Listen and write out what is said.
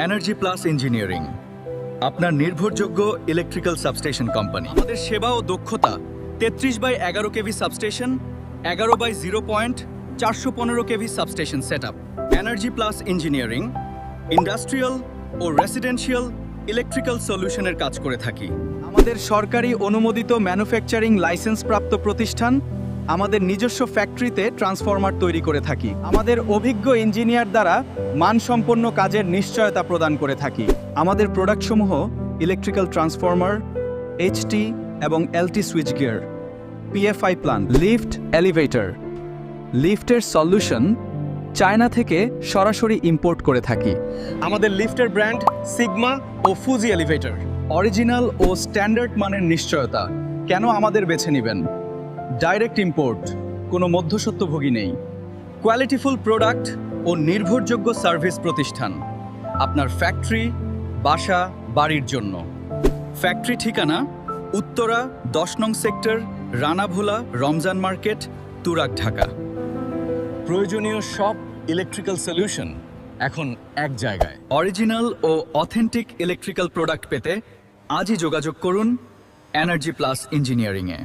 Energy plus engineering, আপনার নির্ভরযোগ্য electrical substation company. আমাদের সেবা ও দক্ষতা 33/11 KV substation, 11/0.415 KV substation setup. Energy plus engineering industrial ও রেসিডেন্সিয়াল ইলেকট্রিক্যাল সলিউশনের কাজ করে থাকি। আমাদের সরকারি অনুমোদিত ম্যানুফ্যাকচারিং লাইসেন্সপ্রাপ্ত প্রতিষ্ঠান। আমাদের নিজস্ব ফ্যাক্টরিতে ট্রান্সফরমার তৈরি করে থাকি। আমাদের অভিজ্ঞ ইঞ্জিনিয়ার দ্বারা মানসম্পন্ন কাজের নিশ্চয়তা প্রদান করে থাকি। আমাদের প্রোডাক্টসমূহ ইলেকট্রিক্যাল ট্রান্সফরমার, এইচটি এবং LT switch gear, PFI plant, lift, elevator. লিফটের সলিউশন চায়না থেকে সরাসরি ইম্পোর্ট করে থাকি। আমাদের লিফটের ব্র্যান্ড সিগমা ও ফুজি এলিভেটর। অরিজিনাল ও স্ট্যান্ডার্ড মানের নিশ্চয়তা। কেন আমাদের বেছে নেবেন? ডাইরেক্ট ইম্পোর্ট, কোনো মধ্যস্বত্বভোগী নেই। কোয়ালিটিফুল প্রোডাক্ট ও নির্ভরযোগ্য সার্ভিস প্রতিষ্ঠান আপনার ফ্যাক্টরি, বাসা, বাড়ির জন্য। ফ্যাক্টরি ঠিকানা উত্তরা 10 নং সেক্টর, রানাভোলা, রমজান মার্কেট, তুরাগ, ঢাকা। প্রয়োজনীয় সব ইলেকট্রিক্যাল সলিউশন এখন এক জায়গায়। অরিজিনাল ও অথেন্টিক ইলেকট্রিক্যাল প্রোডাক্ট পেতে আজই যোগাযোগ করুন এনার্জি প্লাস ইঞ্জিনিয়ারিংয়ে।